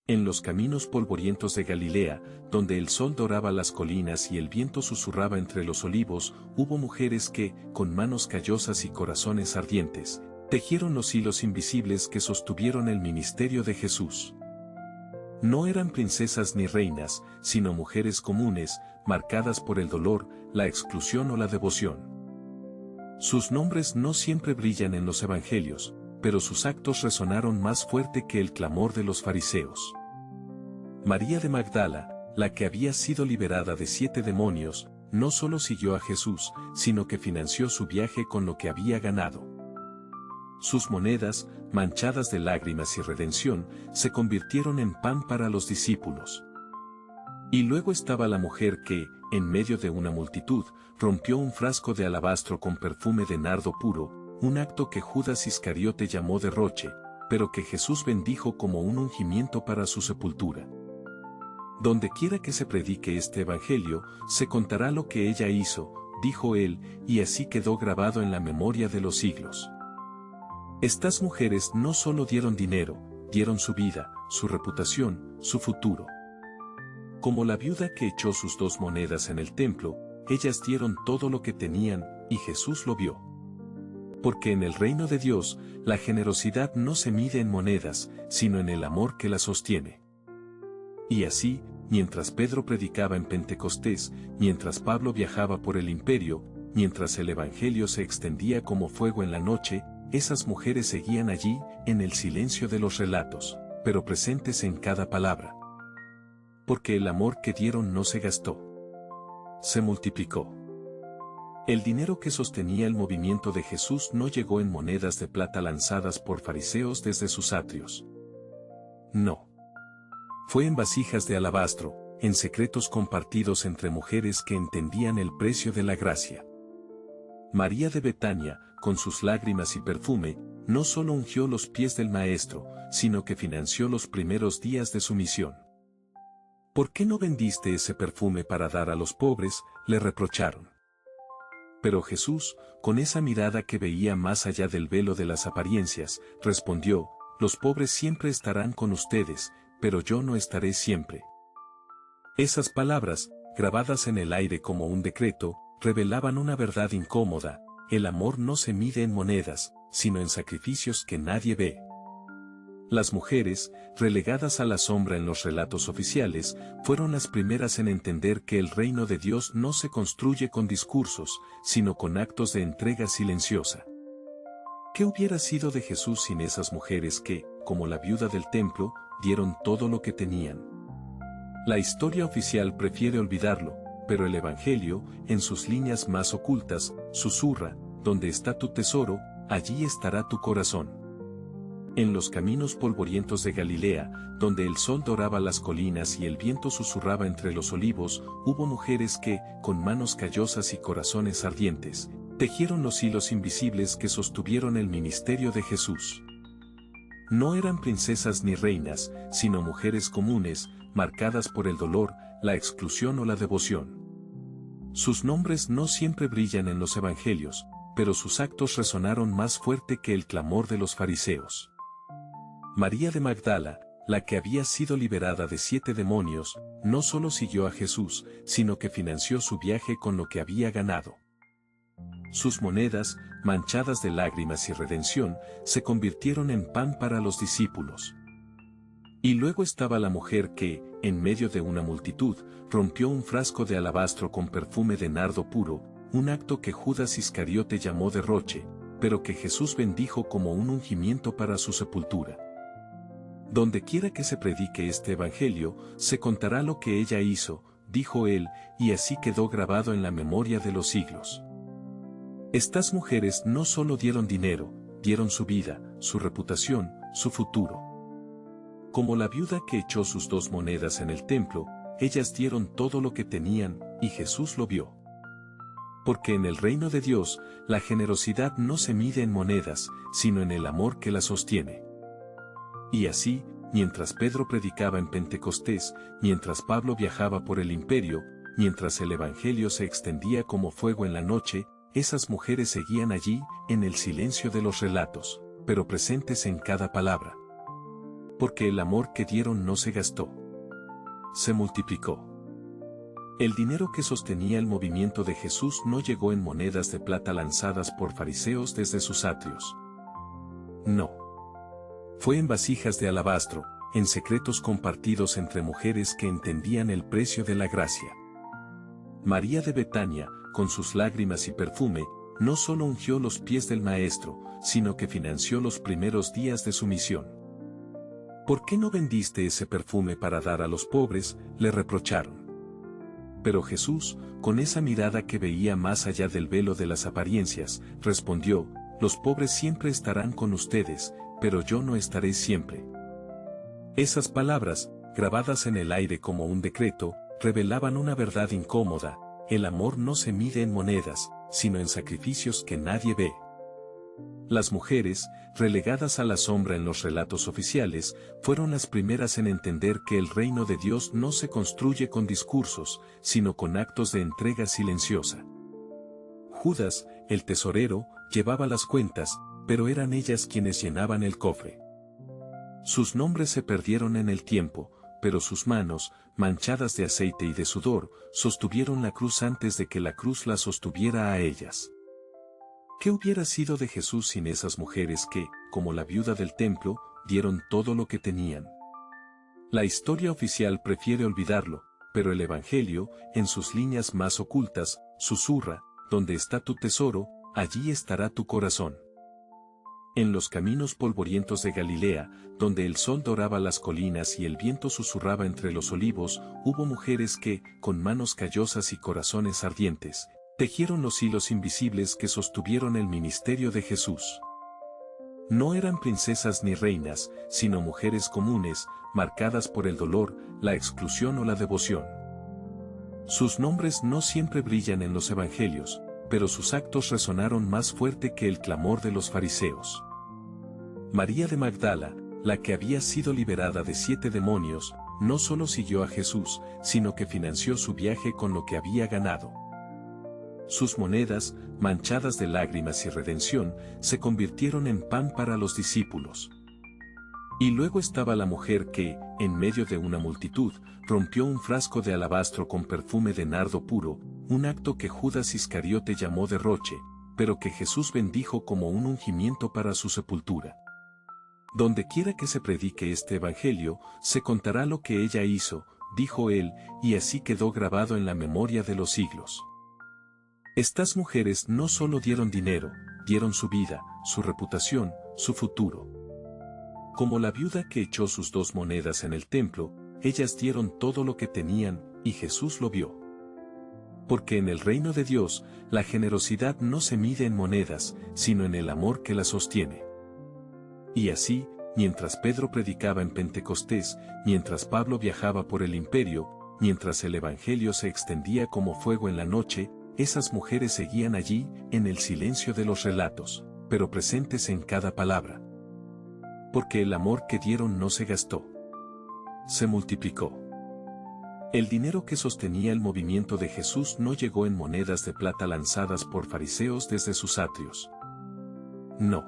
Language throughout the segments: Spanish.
En los caminos polvorientos de Galilea, donde el sol doraba las colinas y el viento susurraba entre los olivos, hubo mujeres que, con manos callosas y corazones ardientes, tejieron los hilos invisibles que sostuvieron el ministerio de Jesús. No eran princesas ni reinas, sino mujeres comunes, marcadas por el dolor, la exclusión o la devoción. Sus nombres no siempre brillan en los evangelios, pero sus actos resonaron más fuerte que el clamor de los fariseos. María de Magdala, la que había sido liberada de 7 demonios, no solo siguió a Jesús, sino que financió su viaje con lo que había ganado. Sus monedas, manchadas de lágrimas y redención, se convirtieron en pan para los discípulos. Y luego estaba la mujer que, en medio de una multitud, rompió un frasco de alabastro con perfume de nardo puro, un acto que Judas Iscariote llamó derroche, pero que Jesús bendijo como un ungimiento para su sepultura. Donde quiera que se predique este evangelio, se contará lo que ella hizo, dijo él, y así quedó grabado en la memoria de los siglos. Estas mujeres no solo dieron dinero, dieron su vida, su reputación, su futuro. Como la viuda que echó sus 2 monedas en el templo, ellas dieron todo lo que tenían, y Jesús lo vio. Porque en el reino de Dios, la generosidad no se mide en monedas, sino en el amor que la sostiene. Y así, mientras Pedro predicaba en Pentecostés, mientras Pablo viajaba por el imperio, mientras el evangelio se extendía como fuego en la noche, esas mujeres seguían allí, en el silencio de los relatos, pero presentes en cada palabra. Porque el amor que dieron no se gastó. Se multiplicó. El dinero que sostenía el movimiento de Jesús no llegó en monedas de plata lanzadas por fariseos desde sus atrios. No. Fue en vasijas de alabastro, en secretos compartidos entre mujeres que entendían el precio de la gracia. María de Betania, con sus lágrimas y perfume, no solo ungió los pies del Maestro, sino que financió los primeros días de su misión. ¿Por qué no vendiste ese perfume para dar a los pobres?, le reprocharon. Pero Jesús, con esa mirada que veía más allá del velo de las apariencias, respondió, los pobres siempre estarán con ustedes, pero yo no estaré siempre. Esas palabras, grabadas en el aire como un decreto, revelaban una verdad incómoda: el amor no se mide en monedas, sino en sacrificios que nadie ve. Las mujeres, relegadas a la sombra en los relatos oficiales, fueron las primeras en entender que el reino de Dios no se construye con discursos, sino con actos de entrega silenciosa. ¿Qué hubiera sido de Jesús sin esas mujeres que, como la viuda del templo, dieron todo lo que tenían? La historia oficial prefiere olvidarlo, pero el Evangelio, en sus líneas más ocultas, susurra: donde está tu tesoro, allí estará tu corazón. En los caminos polvorientos de Galilea, donde el sol doraba las colinas y el viento susurraba entre los olivos, hubo mujeres que, con manos callosas y corazones ardientes, tejieron los hilos invisibles que sostuvieron el ministerio de Jesús. No eran princesas ni reinas, sino mujeres comunes, marcadas por el dolor, la exclusión o la devoción. Sus nombres no siempre brillan en los evangelios, pero sus actos resonaron más fuerte que el clamor de los fariseos. María de Magdala, la que había sido liberada de 7 demonios, no solo siguió a Jesús, sino que financió su viaje con lo que había ganado. Sus monedas, manchadas de lágrimas y redención, se convirtieron en pan para los discípulos. Y luego estaba la mujer que, en medio de una multitud, rompió un frasco de alabastro con perfume de nardo puro, un acto que Judas Iscariote llamó derroche, pero que Jesús bendijo como un ungimiento para su sepultura. Donde quiera que se predique este evangelio, se contará lo que ella hizo, dijo él, y así quedó grabado en la memoria de los siglos. Estas mujeres no solo dieron dinero, dieron su vida, su reputación, su futuro. Como la viuda que echó sus 2 monedas en el templo, ellas dieron todo lo que tenían, y Jesús lo vio. Porque en el reino de Dios, la generosidad no se mide en monedas, sino en el amor que la sostiene. Y así, mientras Pedro predicaba en Pentecostés, mientras Pablo viajaba por el imperio, mientras el evangelio se extendía como fuego en la noche, esas mujeres seguían allí, en el silencio de los relatos, pero presentes en cada palabra. Porque el amor que dieron no se gastó. Se multiplicó. El dinero que sostenía el movimiento de Jesús no llegó en monedas de plata lanzadas por fariseos desde sus atrios. No. Fue en vasijas de alabastro, en secretos compartidos entre mujeres que entendían el precio de la gracia. María de Betania, con sus lágrimas y perfume, no solo ungió los pies del Maestro, sino que financió los primeros días de su misión. ¿Por qué no vendiste ese perfume para dar a los pobres?, le reprocharon. Pero Jesús, con esa mirada que veía más allá del velo de las apariencias, respondió: los pobres siempre estarán con ustedes, pero yo no estaré siempre. Esas palabras, grabadas en el aire como un decreto, revelaban una verdad incómoda: el amor no se mide en monedas, sino en sacrificios que nadie ve. Las mujeres, relegadas a la sombra en los relatos oficiales, fueron las primeras en entender que el reino de Dios no se construye con discursos, sino con actos de entrega silenciosa. Judas, el tesorero, llevaba las cuentas, pero eran ellas quienes llenaban el cofre. Sus nombres se perdieron en el tiempo, pero sus manos, manchadas de aceite y de sudor, sostuvieron la cruz antes de que la cruz la sostuviera a ellas. ¿Qué hubiera sido de Jesús sin esas mujeres que, como la viuda del templo, dieron todo lo que tenían? La historia oficial prefiere olvidarlo, pero el Evangelio, en sus líneas más ocultas, susurra: donde está tu tesoro, allí estará tu corazón. En los caminos polvorientos de Galilea, donde el sol doraba las colinas y el viento susurraba entre los olivos, hubo mujeres que, con manos callosas y corazones ardientes, tejieron los hilos invisibles que sostuvieron el ministerio de Jesús. No eran princesas ni reinas, sino mujeres comunes, marcadas por el dolor, la exclusión o la devoción. Sus nombres no siempre brillan en los evangelios, pero sus actos resonaron más fuerte que el clamor de los fariseos. María de Magdala, la que había sido liberada de 7 demonios, no solo siguió a Jesús, sino que financió su viaje con lo que había ganado. Sus monedas, manchadas de lágrimas y redención, se convirtieron en pan para los discípulos. Y luego estaba la mujer que, en medio de una multitud, rompió un frasco de alabastro con perfume de nardo puro, un acto que Judas Iscariote llamó derroche, pero que Jesús bendijo como un ungimiento para su sepultura. Donde quiera que se predique este evangelio, se contará lo que ella hizo, dijo él, y así quedó grabado en la memoria de los siglos. Estas mujeres no solo dieron dinero, dieron su vida, su reputación, su futuro. Como la viuda que echó sus 2 monedas en el templo, ellas dieron todo lo que tenían, y Jesús lo vio. Porque en el reino de Dios, la generosidad no se mide en monedas, sino en el amor que la sostiene. Y así, mientras Pedro predicaba en Pentecostés, mientras Pablo viajaba por el imperio, mientras el evangelio se extendía como fuego en la noche, esas mujeres seguían allí, en el silencio de los relatos, pero presentes en cada palabra. Porque el amor que dieron no se gastó. Se multiplicó. El dinero que sostenía el movimiento de Jesús no llegó en monedas de plata lanzadas por fariseos desde sus atrios. No.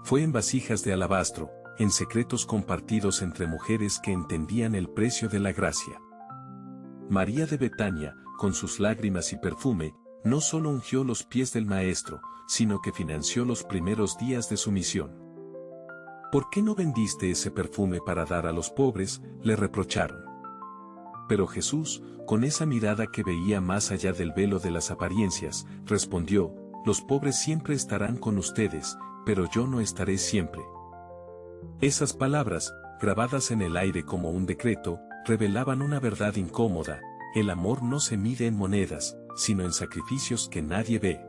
Fue en vasijas de alabastro, en secretos compartidos entre mujeres que entendían el precio de la gracia. María de Betania, con sus lágrimas y perfume, no solo ungió los pies del Maestro, sino que financió los primeros días de su misión. ¿Por qué no vendiste ese perfume para dar a los pobres?, le reprocharon. Pero Jesús, con esa mirada que veía más allá del velo de las apariencias, respondió: los pobres siempre estarán con ustedes, pero yo no estaré siempre. Esas palabras, grabadas en el aire como un decreto, revelaban una verdad incómoda: el amor no se mide en monedas, sino en sacrificios que nadie ve.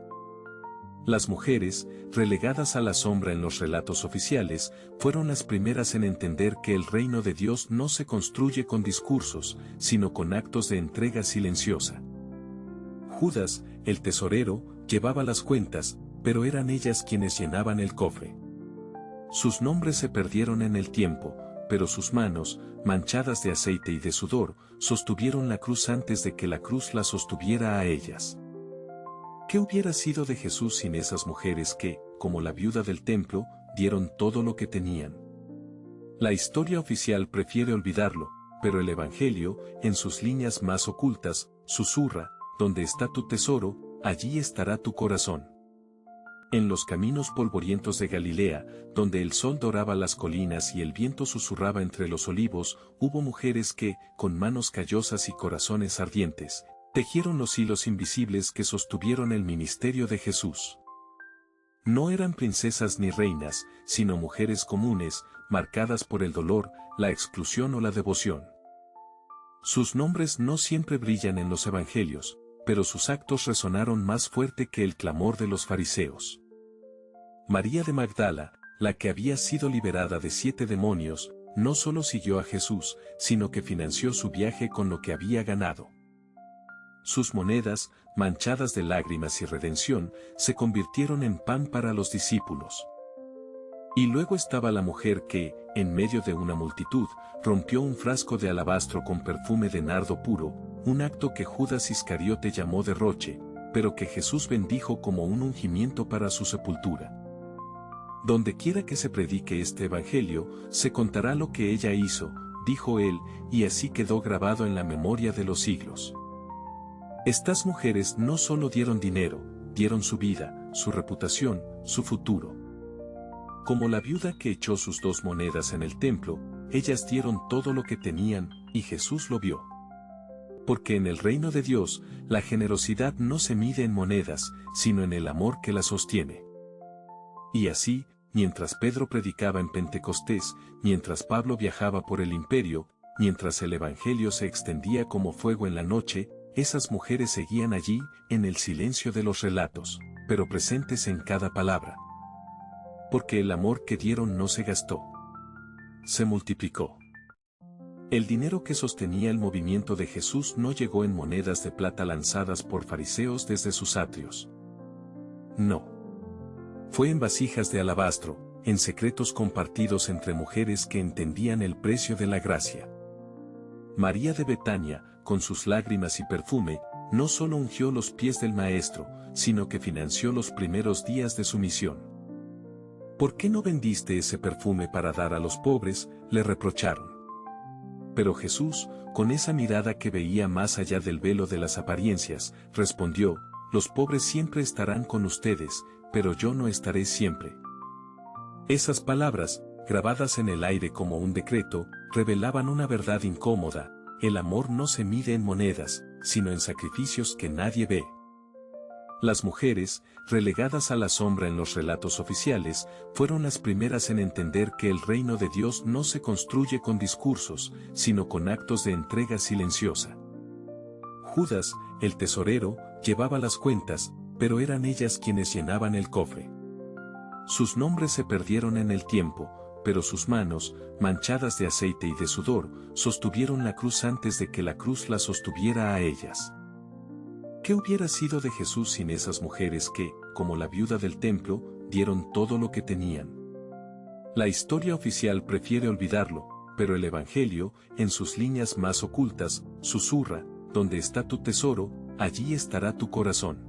Las mujeres, relegadas a la sombra en los relatos oficiales, fueron las primeras en entender que el reino de Dios no se construye con discursos, sino con actos de entrega silenciosa. Judas, el tesorero, llevaba las cuentas, pero eran ellas quienes llenaban el cofre. Sus nombres se perdieron en el tiempo, pero sus manos, manchadas de aceite y de sudor, sostuvieron la cruz antes de que la cruz la sostuviera a ellas. ¿Qué hubiera sido de Jesús sin esas mujeres que, como la viuda del templo, dieron todo lo que tenían? La historia oficial prefiere olvidarlo, pero el Evangelio, en sus líneas más ocultas, susurra, donde está tu tesoro, allí estará tu corazón. En los caminos polvorientos de Galilea, donde el sol doraba las colinas y el viento susurraba entre los olivos, hubo mujeres que, con manos callosas y corazones ardientes, tejieron los hilos invisibles que sostuvieron el ministerio de Jesús. No eran princesas ni reinas, sino mujeres comunes, marcadas por el dolor, la exclusión o la devoción. Sus nombres no siempre brillan en los evangelios, pero sus actos resonaron más fuerte que el clamor de los fariseos. María de Magdala, la que había sido liberada de 7 demonios, no solo siguió a Jesús, sino que financió su viaje con lo que había ganado. Sus monedas, manchadas de lágrimas y redención, se convirtieron en pan para los discípulos. Y luego estaba la mujer que, en medio de una multitud, rompió un frasco de alabastro con perfume de nardo puro, un acto que Judas Iscariote llamó derroche, pero que Jesús bendijo como un ungimiento para su sepultura. Donde quiera que se predique este evangelio, se contará lo que ella hizo, dijo él, y así quedó grabado en la memoria de los siglos. Estas mujeres no solo dieron dinero, dieron su vida, su reputación, su futuro. Como la viuda que echó sus 2 monedas en el templo, ellas dieron todo lo que tenían, y Jesús lo vio. Porque en el reino de Dios, la generosidad no se mide en monedas, sino en el amor que la sostiene. Y así, mientras Pedro predicaba en Pentecostés, mientras Pablo viajaba por el imperio, mientras el evangelio se extendía como fuego en la noche, esas mujeres seguían allí, en el silencio de los relatos, pero presentes en cada palabra. Porque el amor que dieron no se gastó. Se multiplicó. El dinero que sostenía el movimiento de Jesús no llegó en monedas de plata lanzadas por fariseos desde sus atrios. No. Fue en vasijas de alabastro, en secretos compartidos entre mujeres que entendían el precio de la gracia. María de Betania, con sus lágrimas y perfume, no solo ungió los pies del Maestro, sino que financió los primeros días de su misión. ¿Por qué no vendiste ese perfume para dar a los pobres?, le reprocharon. Pero Jesús, con esa mirada que veía más allá del velo de las apariencias, respondió, los pobres siempre estarán con ustedes, pero yo no estaré siempre. Esas palabras, grabadas en el aire como un decreto, revelaban una verdad incómoda: el amor no se mide en monedas, sino en sacrificios que nadie ve. Las mujeres, relegadas a la sombra en los relatos oficiales, fueron las primeras en entender que el reino de Dios no se construye con discursos, sino con actos de entrega silenciosa. Judas, el tesorero, llevaba las cuentas, pero eran ellas quienes llenaban el cofre. Sus nombres se perdieron en el tiempo, pero sus manos, manchadas de aceite y de sudor, sostuvieron la cruz antes de que la cruz la sostuviera a ellas. ¿Qué hubiera sido de Jesús sin esas mujeres que, como la viuda del templo, dieron todo lo que tenían? La historia oficial prefiere olvidarlo, pero el Evangelio, en sus líneas más ocultas, susurra, donde está tu tesoro, allí estará tu corazón.